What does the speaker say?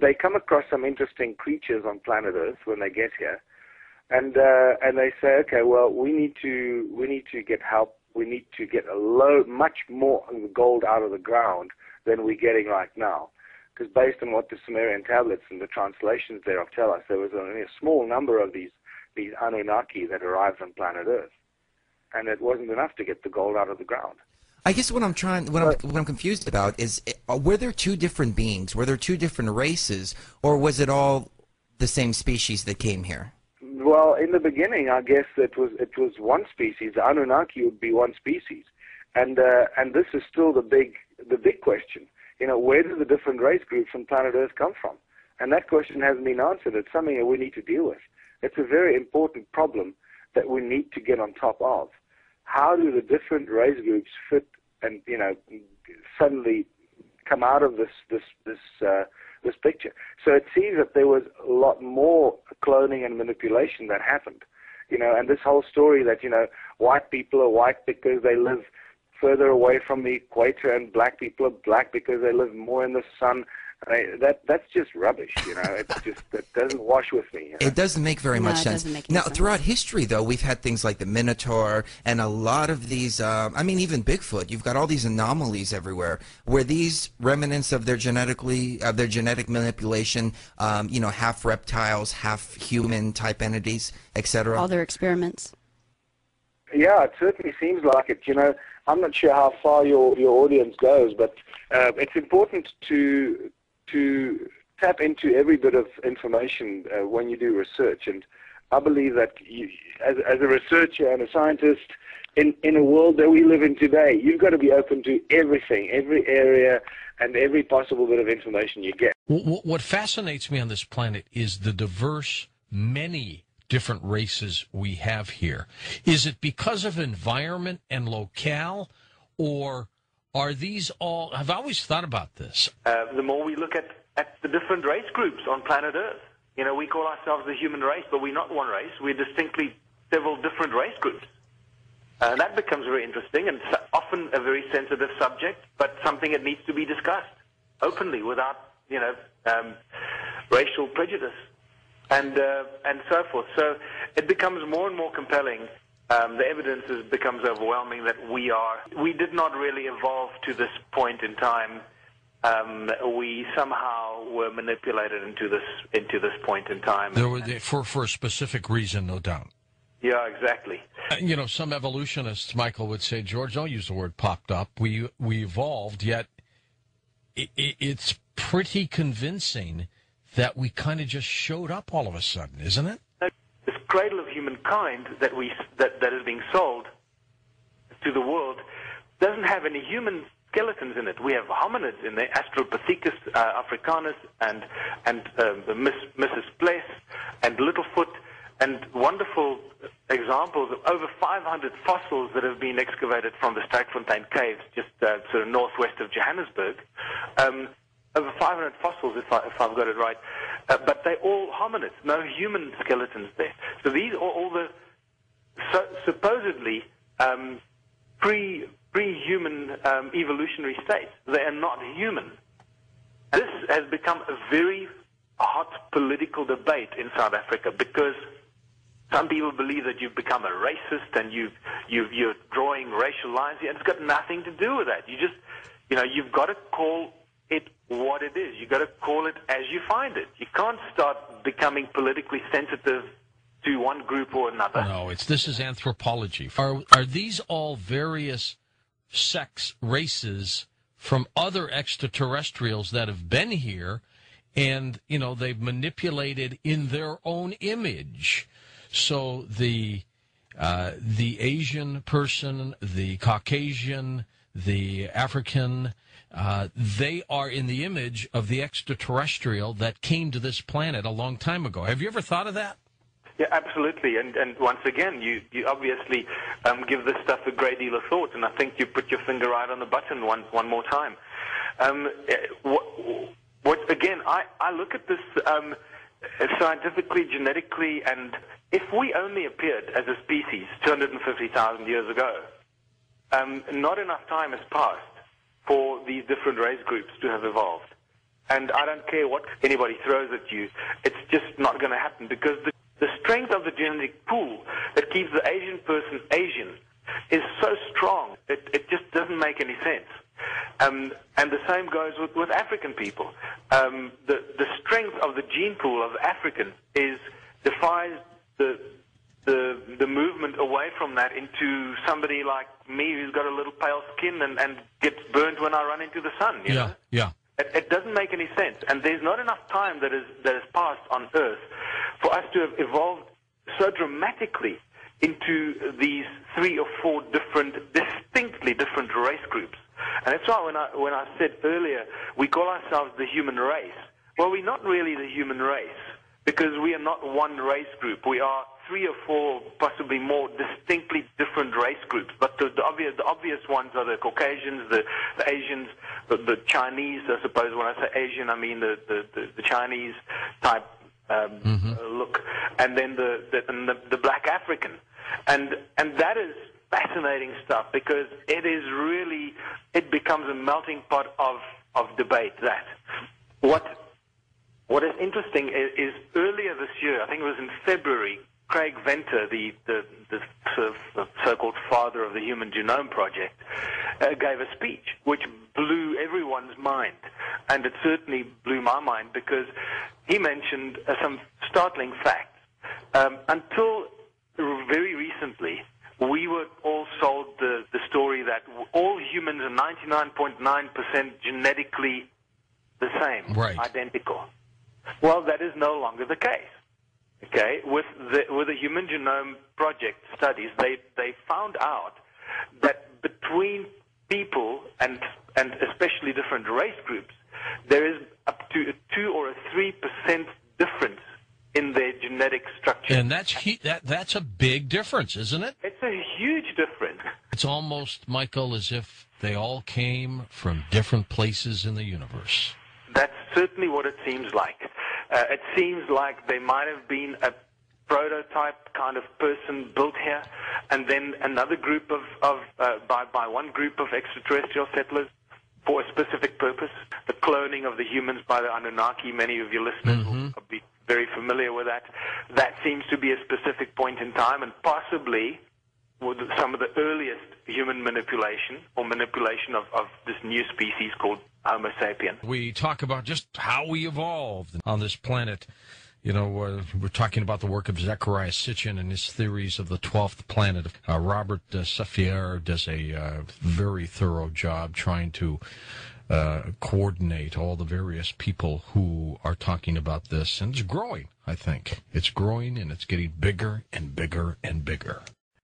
they come across some interesting creatures on planet Earth when they get here, and they say, okay, well, we need to get help. We need to get much more gold out of the ground than we're getting right now. Because based on what the Sumerian tablets and the translations thereof tell us, there was only a small number of these Anunnaki that arrived on planet Earth, and it wasn't enough to get the gold out of the ground. I guess what I'm confused about is, were there two different beings? Were there two different races, or was it all the same species that came here? Well, in the beginning, I guess it was one species. The Anunnaki would be one species, and this is still the big question. You know, where do the different race groups on planet Earth come from? And that question hasn't been answered. It's something that we need to deal with. It's a very important problem that we need to get on top of. How do the different race groups fit and, you know, suddenly come out of this picture? So it seems that there was a lot more cloning and manipulation that happened. You know, and this whole story that, you know, white people are white because they live further away from the equator, and black people are black because they live more in the sun. That's just rubbish, you know. It doesn't wash with me. You know? It doesn't make very much sense. Now, throughout history, though, we've had things like the Minotaur and a lot of these. I mean, even Bigfoot. You've got all these anomalies everywhere. Were these remnants of their genetic manipulation? You know, half reptiles, half human type entities, etc. All their experiments. Yeah, it certainly seems like it. You know, I'm not sure how far your audience goes, but it's important to tap into every bit of information when you do research. And I believe that you, as a researcher and a scientist in a world that we live in today, you've got to be open to everything, every area, and every possible bit of information you get. What fascinates me on this planet is the diverse, many different races we have here. Is it because of environment and locale, or are these all... I've always thought about this. The more we look at the different race groups on planet Earth, you know, we call ourselves the human race, but we're not one race. We're distinctly several different race groups. That becomes very interesting and often a very sensitive subject, but something that needs to be discussed openly without, you know, racial prejudice. And so forth. So it becomes more and more compelling. The evidence becomes overwhelming that we did not really evolve to this point in time. We somehow were manipulated into this point in time. For a specific reason, no doubt. Yeah, exactly. You know, some evolutionists, Michael, would say, George, don't use the word popped up. We evolved, yet it's pretty convincing that we kind of just showed up all of a sudden, isn't it? This cradle of humankind that is being sold to the world doesn't have any human skeletons in it. We have hominids in there, Australopithecus africanus and Mrs. Bless and Littlefoot, and wonderful examples of over 500 fossils that have been excavated from the Sterkfontein caves, just sort of northwest of Johannesburg. Over 500 fossils, if I've got it right, but they're all hominids, no human skeletons there. So these are all the supposedly pre-human evolutionary states. They are not human. This has become a very hot political debate in South Africa because some people believe that you've become a racist and you're drawing racial lines here, and it's got nothing to do with that. You've got to call it what it is. You've got to call it as you find it. You can't start becoming politically sensitive to one group or another. No, this is anthropology. Are these all various sex races from other extraterrestrials that have been here, and they've manipulated in their own image? So the Asian person, the Caucasian, the African, they are in the image of the extraterrestrial that came to this planet a long time ago. Have you ever thought of that? Yeah, absolutely. And once again, you obviously give this stuff a great deal of thought, and I think you put your finger right on the button one more time. Again, I look at this scientifically, genetically, and if we only appeared as a species 250,000 years ago, not enough time has passed for these different race groups to have evolved. And I don't care what anybody throws at you. It's just not going to happen because the strength of the genetic pool that keeps the Asian person Asian is so strong, it just doesn't make any sense. And the same goes with African people. The strength of the gene pool of African defies the movement away from that into somebody like me who's got a little pale skin and gets burnt when I run into the sun. You know? Yeah. It doesn't make any sense, and there's not enough time that has passed on Earth for us to have evolved so dramatically into these 3 or 4 distinctly different race groups. And that's why when I said earlier we call ourselves the human race, well, we're not really the human race because we are not one race group. We are 3 or 4, possibly more, distinctly different race groups. But the obvious ones are the Caucasians, the Asians, the Chinese. I suppose when I say Asian, I mean the Chinese type look, and then the Black African, and that is fascinating stuff because it becomes a melting pot of debate. That what is interesting is earlier this year, I think it was in February, Craig Venter, the sort of so-called father of the Human Genome Project, gave a speech which blew everyone's mind, and it certainly blew my mind because he mentioned some startling facts. Until very recently, we were all sold the story that all humans are 99.9% genetically the same, right, identical. Well, that is no longer the case. Okay, with the Human Genome Project studies, they found out that between people and especially different race groups, there is up to a 2 or a 3% difference in their genetic structure. And that's a big difference, isn't it? It's a huge difference. It's almost, Michael, as if they all came from different places in the universe. That's certainly what it seems like. It seems like there might have been a prototype kind of person built here, and then another group by one group of extraterrestrial settlers for a specific purpose. The cloning of the humans by the Anunnaki, many of your listeners will be very familiar with that. That seems to be a specific point in time, and possibly some of the earliest human manipulation of this new species called Homo sapien. We talk about just how we evolved on this planet. You know, we're talking about the work of Zecharia Sitchin and his theories of the 12th planet. Robert Saffier does a very thorough job trying to coordinate all the various people who are talking about this. And it's growing, I think. It's growing, and it's getting bigger and bigger and bigger.